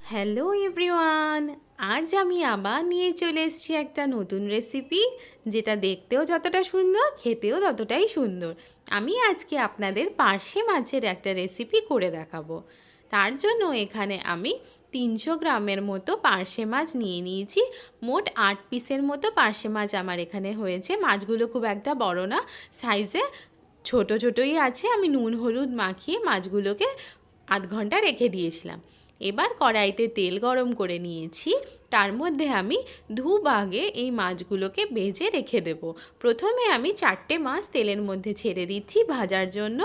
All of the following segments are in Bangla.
হ্যালো এভরিওয়ান, আজ আমি আবার নিয়ে চলে এসেছি একটা নতুন রেসিপি, যেটা দেখতেও যতটা সুন্দর খেতেও ততটাই সুন্দর। আমি আজকে আপনাদের পার্শে মাছের একটা রেসিপি করে দেখাবো। তার জন্য এখানে আমি 300 গ্রামের মতো পার্শে মাছ নিয়ে নিয়েছি। মোট 8 পিসের মতো পার্শে মাছ আমার এখানে হয়েছে। মাছগুলো খুব একটা বড় না, সাইজে ছোট ছোটই আছে। আমি নুন হলুদ মাখিয়ে মাছগুলোকে আধ ঘন্টা রেখে দিয়েছিলাম। এবার কড়াইতে তেল গরম করে নিয়েছি, তার মধ্যে আমি দুভাগে এই মাছগুলোকে ভেজে রেখে দেব। প্রথমে আমি 4টে মাছ তেলের মধ্যে ছেড়ে দিচ্ছি ভাজার জন্য।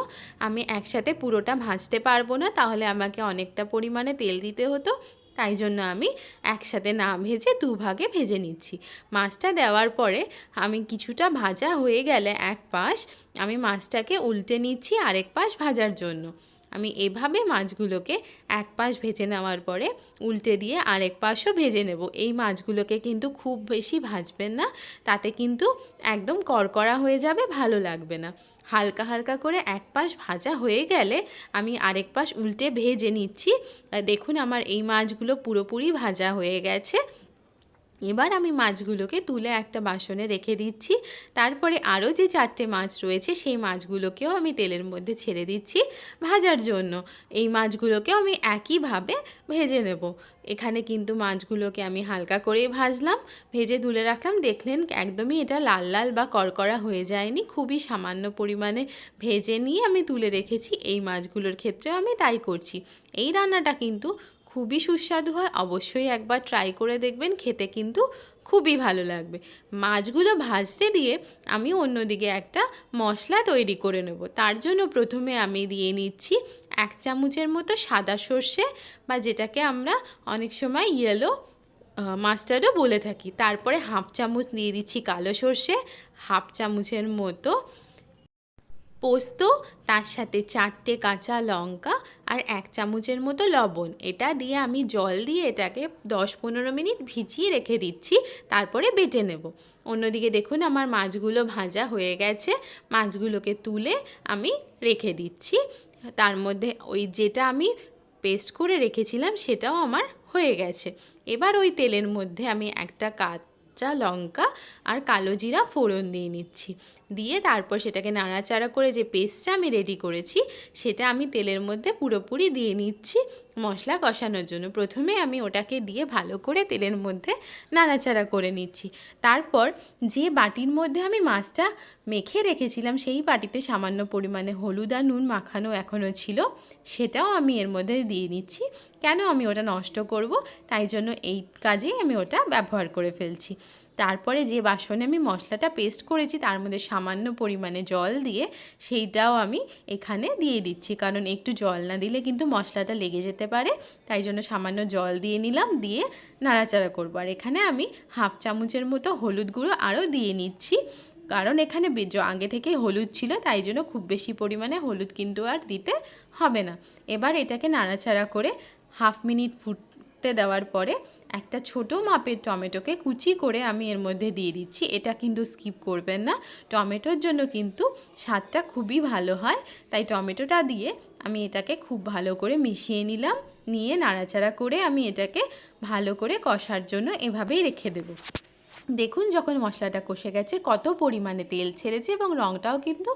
আমি একসাথে পুরোটা ভাজতে পারবো না, তাহলে আমাকে অনেকটা পরিমাণে তেল দিতে হতো। তাই জন্য আমি একসাথে না ভেজে দুভাগে ভেজে নিচ্ছি। মাছটা দেওয়ার পরে আমি কিছুটা ভাজা হয়ে গেলে এক পাশ আমি মাছটাকে উল্টে নিচ্ছি আরেক পাশ ভাজার জন্য। আমি এভাবে মাছগুলোকে এক পাশ ভেজে নেওয়ার পরে উল্টে দিয়ে আরেক পাশও ভেজে নেব। এই মাছগুলোকে কিন্তু খুব বেশি ভাজবেন না, তাতে কিন্তু একদম কড়কড়া হয়ে যাবে, ভালো লাগবে না। হালকা হালকা করে এক পাশ ভাজা হয়ে গেলে আমি আরেক পাশ উল্টে ভেজে নিচ্ছি। দেখুন আমার এই মাছগুলো পুরোপুরি ভাজা হয়ে গেছে। এবার আমি মাছগুলোকে তুলে একটা বাসনে রেখে দিচ্ছি। তারপরে আরও যে 4টে মাছ রয়েছে সেই মাছগুলোকেও আমি তেলের মধ্যে ছেড়ে দিচ্ছি ভাজার জন্য। এই মাছগুলোকেও আমি একইভাবে ভেজে নেব। এখানে কিন্তু মাছগুলোকে আমি হালকা করেই ভাজলাম, ভেজে তুলে রাখলাম। দেখলেন একদমই এটা লাল লাল বা কড়কড়া হয়ে যায়নি, খুবই সামান্য পরিমাণে ভেজে নিয়ে আমি তুলে রেখেছি। এই মাছগুলোর ক্ষেত্রেও আমি তাই করছি। এই রান্নাটা কিন্তু খুবই সুস্বাদু হয়, অবশ্যই একবার ট্রাই করে দেখবেন, খেতে কিন্তু খুবই ভালো লাগবে। মাছগুলো ভাজতে দিয়ে আমি অন্যদিকে একটা মশলা তৈরি করে নেব। তার জন্য প্রথমে আমি দিয়ে নিচ্ছি 1 চামচের মতো সাদা সর্ষে, বা যেটাকে আমরা অনেক সময় ইয়েলো মাস্টার্ডও বলে থাকি। তারপরে 1/2 চামচ দিয়ে দিচ্ছি কালো সর্ষে, 1/2 চামচের মতো পোস্ত, তার সাথে 4টে কাঁচা লঙ্কা আর 1 চামচের মতো লবণ। এটা দিয়ে আমি জল দিয়ে এটাকে 10-15 মিনিট ভিজিয়ে রেখে দিচ্ছি, তারপরে বেটে নেব। অন্যদিকে দেখুন আমার মাছগুলো ভাজা হয়ে গেছে। মাছগুলোকে তুলে আমি রেখে দিচ্ছি। তার মধ্যে ওই যেটা আমি পেস্ট করে রেখেছিলাম সেটাও আমার হয়ে গেছে। এবার ওই তেলের মধ্যে আমি একটা কাঁচা লঙ্কা আর কালো জিরা ফোড়ন দিয়ে নিচ্ছি। দিয়ে তারপর সেটাকে নাড়াচাড়া করে যে পেস্টটা আমি রেডি করেছি সেটা আমি তেলের মধ্যে পুরোপুরি দিয়ে নিচ্ছি মশলা কষানোর জন্য। প্রথমে আমি ওটাকে দিয়ে ভালো করে তেলের মধ্যে নাড়াচাড়া করে নিচ্ছি। তারপর যে বাটির মধ্যে আমি মাছটা মেখে রেখেছিলাম সেই বাটিতে সামান্য পরিমাণে হলুদ আর নুন মাখানো এখনও ছিল, সেটাও আমি এর মধ্যে দিয়ে নিচ্ছি। কেন আমি ওটা নষ্ট করব, তাই জন্য এই কাজেই আমি ওটা ব্যবহার করে ফেলছি। তারপরে যে বাসনে আমি মশলাটা পেস্ট করেছি তার মধ্যে সামান্য পরিমাণে জল দিয়ে সেইটাও আমি এখানে দিয়ে দিচ্ছি, কারণ একটু জল না দিলে কিন্তু মশলাটা লেগে যেতে পারে। তাই জন্য সামান্য জল দিয়ে নিলাম, দিয়ে নাড়াচাড়া করবো। আর এখানে আমি 1/2 চামচের মতো হলুদ গুঁড়ো আরও দিয়ে নিচ্ছি, কারণ এখানে আগে থেকে হলুদ ছিল, তাই জন্য খুব বেশি পরিমাণে হলুদ কিন্তু আর দিতে হবে না। এবার এটাকে নাড়াচাড়া করে 1/2 মিনিট ফুটতে দেওয়ার পরে একটা ছোট মাপের টমেটোকে কুচি করে আমি এর মধ্যে দিয়ে দিচ্ছি। এটা কিন্তু স্কিপ করবেন না, টমেটোর জন্য কিন্তু স্বাদটা খুবই ভালো হয়। তাই টমেটোটা দিয়ে আমি এটাকে খুব ভালো করে মিশিয়ে নিলাম, নিয়ে নাড়াচাড়া করে আমি এটাকে ভালো করে কষার জন্য এভাবেই রেখে দেবো। দেখুন যখন মশলাটা কষে গেছে কত পরিমাণে তেল ছেড়েছে এবং রঙটাও কিন্তু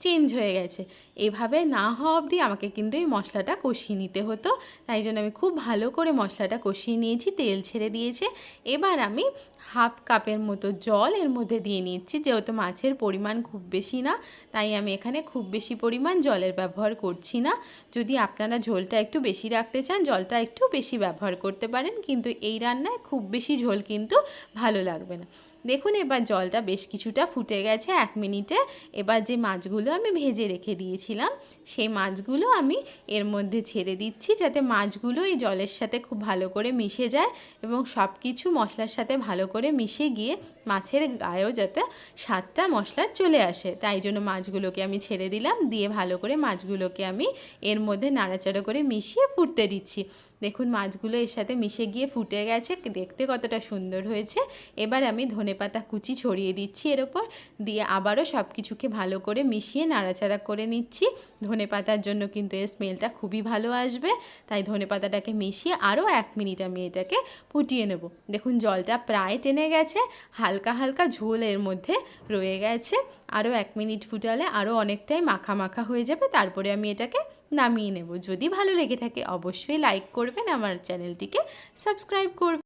চেঞ্জ হয়ে গেছে। এভাবে না হওয়া অবধি আমাকে কিন্তু এই মশলাটা কষিয়ে নিতে হতো। তাই জন্য আমি খুব ভালো করে মশলাটা কষিয়ে নিয়েছি, তেল ছেড়ে দিয়েছে। এবার আমি 1/2 কাপের মতো জল এর মধ্যে দিয়ে নিচ্ছি। যেহেতু মাছের পরিমাণ খুব বেশি না, তাই আমি এখানে খুব বেশি পরিমাণ জলের ব্যবহার করছি না। যদি আপনারা ঝোলটা একটু বেশি রাখতে চান জলটা একটু বেশি ব্যবহার করতে পারেন, কিন্তু এই রান্নায় খুব বেশি ঝোল কিন্তু ভালো লাগবে না। দেখুন এবার জলটা বেশ কিছুটা ফুটে গেছে 1 মিনিটে। এবার যে মাছগুলো আমি ভেজে রেখে দিয়েছিলাম সেই মাছগুলো আমি এর মধ্যে ছেড়ে দিচ্ছি, যাতে মাছগুলো এই জলের সাথে খুব ভালো করে মিশে যায় এবং সব কিছু মশলার সাথে ভালো করে মিশে গিয়ে মাছের গায়েও যাতে স্বাদটা মশলার চলে আসে। তাই জন্য মাছগুলোকে আমি ছেড়ে দিলাম, দিয়ে ভালো করে মাছগুলোকে আমি এর মধ্যে নাড়াচাড়া করে মিশিয়ে ফুটতে দিচ্ছি। দেখুন মাছগুলো এর সাথে মিশে গিয়ে ফুটে গেছে, দেখতে কতটা সুন্দর হয়েছে। এবার আমি ধনেপাতা কুচি ছড়িয়ে দিচ্ছি এর ওপর, দিয়ে আবারও সব কিছুকে ভালো করে মিশিয়ে নাড়াচাড়া করে নিচ্ছি। ধনেপাতার জন্য কিন্তু এর স্মেলটা খুবই ভালো আসবে, তাই ধনেপাতাটাকে মিশিয়ে আরও 1 মিনিট আমি এটাকে ফুটিয়ে নেব। দেখুন জলটা প্রায় টেনে গেছে, হালকা হালকা ঝোল এর মধ্যে রয়ে গেছে। আরও 1 মিনিট ফুটালে আরও অনেকটাই মাখা মাখা হয়ে যাবে, তারপরে আমি এটাকে নামিয়ে নেব। যদি ভালো লেগে থাকে অবশ্যই লাইক করবেন, আমার চ্যানেলটিকে সাবস্ক্রাইব করবেন।